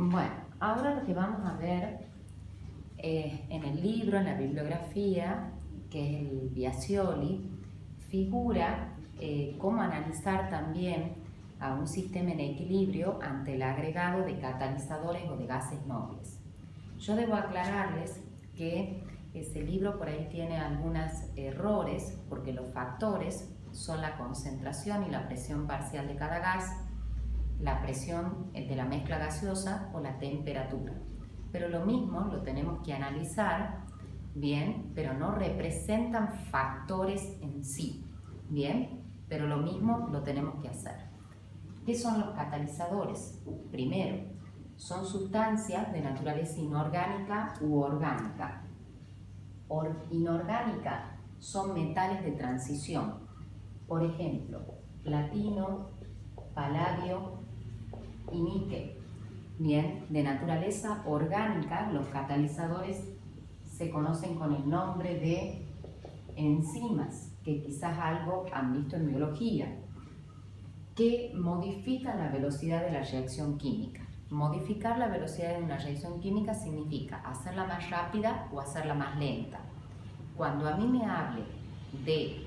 Bueno, ahora lo que vamos a ver en el libro, en la bibliografía, que es el Biasioli, figura cómo analizar también a un sistema en equilibrio ante el agregado de catalizadores o de gases nobles. Yo debo aclararles que ese libro por ahí tiene algunos errores porque los factores son la concentración y la presión parcial de cada gas, la presión de la mezcla gaseosa o la temperatura. Pero lo mismo lo tenemos que analizar, bien, pero no representan factores en sí, bien, pero lo mismo lo tenemos que hacer. ¿Qué son los catalizadores? Primero, son sustancias de naturaleza inorgánica u orgánica. Inorgánica son metales de transición, por ejemplo, platino, paladio y níquel. Bien, de naturaleza orgánica, los catalizadores se conocen con el nombre de enzimas, que quizás algo han visto en biología, que modifican la velocidad de la reacción química. Modificar la velocidad de una reacción química significa hacerla más rápida o hacerla más lenta. Cuando a mí me hable de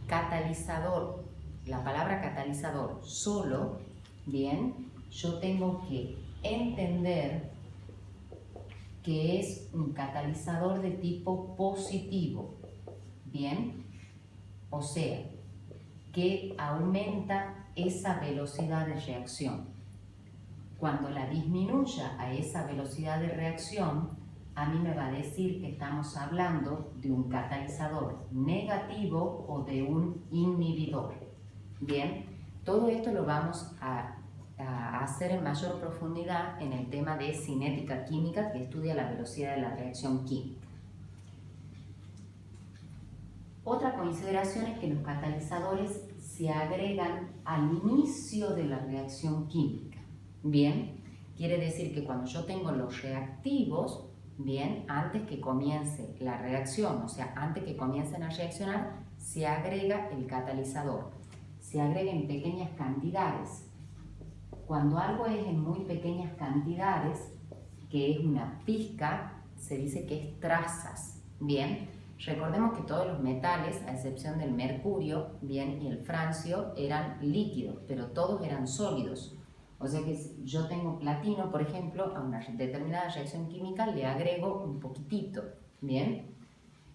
catalizador, la palabra catalizador solo, bien, yo tengo que entender que es un catalizador de tipo positivo, bien, o sea, que aumenta esa velocidad de reacción. Cuando la disminuya a esa velocidad de reacción, a mí me va a decir que estamos hablando de un catalizador negativo o de un inhibidor. Bien, todo esto lo vamos a hacer en mayor profundidad en el tema de cinética química, que estudia la velocidad de la reacción química. Otra consideración es que los catalizadores se agregan al inicio de la reacción química. Bien, quiere decir que cuando yo tengo los reactivos, bien, antes que comience la reacción, o sea, antes que comiencen a reaccionar, se agrega el catalizador. Se agrega en pequeñas cantidades. Cuando algo es en muy pequeñas cantidades, que es una pizca, se dice que es trazas. Bien, recordemos que todos los metales, a excepción del mercurio, bien, y el francio, eran líquidos, pero todos eran sólidos. O sea que si yo tengo platino, por ejemplo, a una determinada reacción química le agrego un poquitito, bien,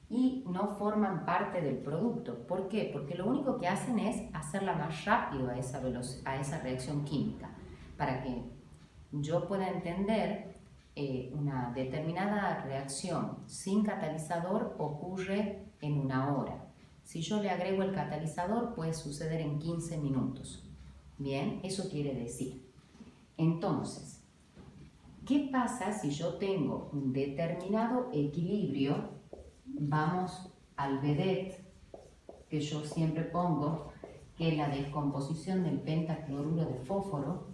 y no forman parte del producto. ¿Por qué? Porque lo único que hacen es hacerla más rápido a esa reacción química, para que yo pueda entender una determinada reacción sin catalizador ocurre en una hora. Si yo le agrego el catalizador puede suceder en 15 minutos. Bien, eso quiere decir. Entonces, ¿qué pasa si yo tengo un determinado equilibrio? Vamos al vedette, que yo siempre pongo, que es la descomposición del pentacloruro de fósforo.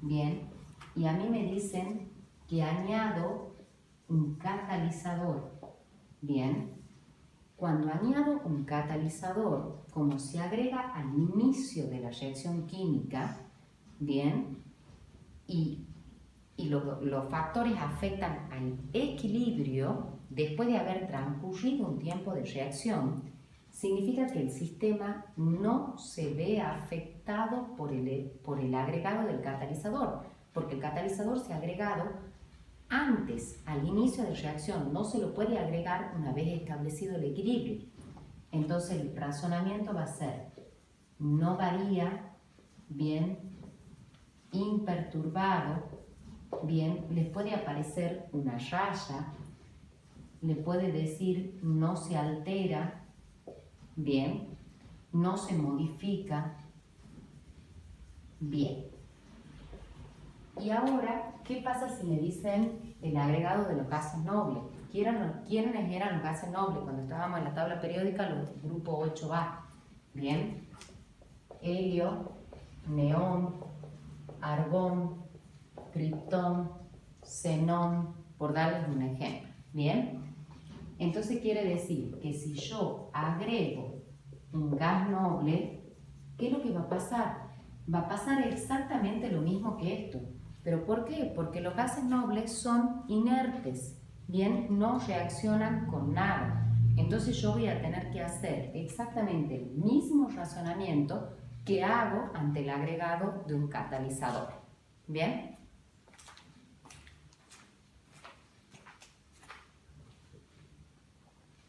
Bien, y a mí me dicen que añado un catalizador. Bien, cuando añado un catalizador, como se agrega al inicio de la reacción química, bien, y los factores afectan al equilibrio después de haber transcurrido un tiempo de reacción, significa que el sistema no se ve afectado por el agregado del catalizador, porque el catalizador se ha agregado antes, al inicio de reacción, no se lo puede agregar una vez establecido el equilibrio. Entonces el razonamiento va a ser, no varía, bien, imperturbado, bien, les puede aparecer una raya, le puede decir no se altera, bien, no se modifica, bien. Y ahora, ¿qué pasa si me dicen el agregado de los gases nobles? ¿Quiénes eran los gases nobles? Cuando estábamos en la tabla periódica, los grupo 8A, bien, helio, neón, argón, criptón, xenón, por darles un ejemplo, ¿bien? Entonces quiere decir que si yo agrego un gas noble, ¿qué es lo que va a pasar? Va a pasar exactamente lo mismo que esto. ¿Pero por qué? Porque los gases nobles son inertes, ¿bien? No reaccionan con nada. Entonces yo voy a tener que hacer exactamente el mismo razonamiento que hago ante el agregado de un catalizador. ¿Bien?